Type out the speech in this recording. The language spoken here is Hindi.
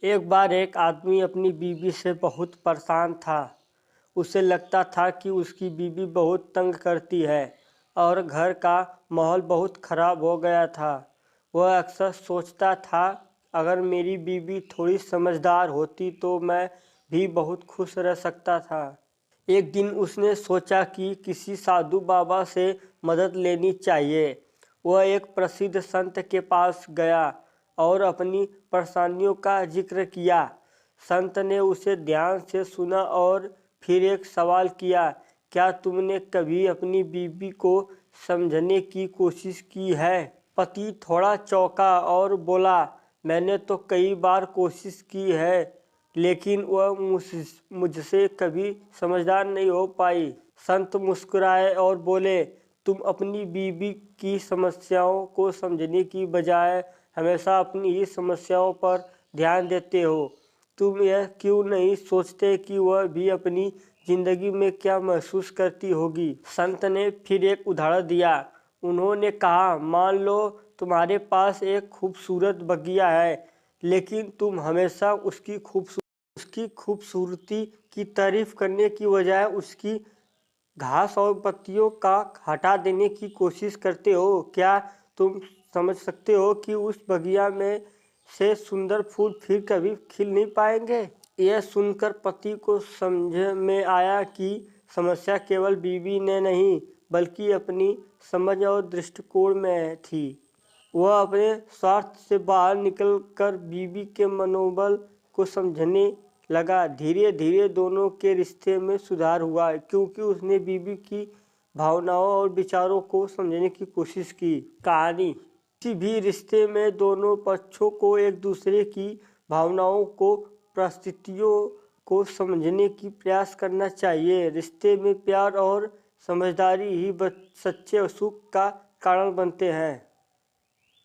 एक बार एक आदमी अपनी बीवी से बहुत परेशान था। उसे लगता था कि उसकी बीवी बहुत तंग करती है और घर का माहौल बहुत खराब हो गया था। वह अक्सर सोचता था, अगर मेरी बीवी थोड़ी समझदार होती तो मैं भी बहुत खुश रह सकता था। एक दिन उसने सोचा कि किसी साधु बाबा से मदद लेनी चाहिए। वह एक प्रसिद्ध संत के पास गया और अपनी परेशानियों का जिक्र किया। संत ने उसे ध्यान से सुना और फिर एक सवाल किया, क्या तुमने कभी अपनी बीवी को समझने की कोशिश की है? पति थोड़ा चौंका और बोला, मैंने तो कई बार कोशिश की है, लेकिन वह मुझसे कभी समझदार नहीं हो पाई। संत मुस्कुराए और बोले, तुम अपनी बीवी की समस्याओं को समझने की बजाय हमेशा अपनी ही समस्याओं पर ध्यान देते हो। तुम यह क्यों नहीं सोचते कि वह भी अपनी जिंदगी में क्या महसूस करती होगी? संत ने फिर एक उदाहरण दिया। उन्होंने कहा, मान लो तुम्हारे पास एक खूबसूरत बगिया है, लेकिन तुम हमेशा उसकी खूबसूरती की तारीफ करने की बजाय उसकी घास और पत्तियों का हटा देने की कोशिश करते हो। क्या तुम समझ सकते हो कि उस बगिया में से सुंदर फूल फिर कभी खिल नहीं पाएंगे? यह सुनकर पति को समझ में आया कि समस्या केवल बीवी ने नहीं, बल्कि अपनी समझ और दृष्टिकोण में थी। वह अपने स्वार्थ से बाहर निकलकर बीवी के मनोबल को समझने लगा। धीरे धीरे दोनों के रिश्ते में सुधार हुआ, क्योंकि उसने बीवी की भावनाओं और विचारों को समझने की कोशिश की। कहानी: किसी भी रिश्ते में दोनों पक्षों को एक दूसरे की भावनाओं को, परिस्थितियों को समझने की प्रयास करना चाहिए। रिश्ते में प्यार और समझदारी ही सच्चे सुख का कारण बनते हैं।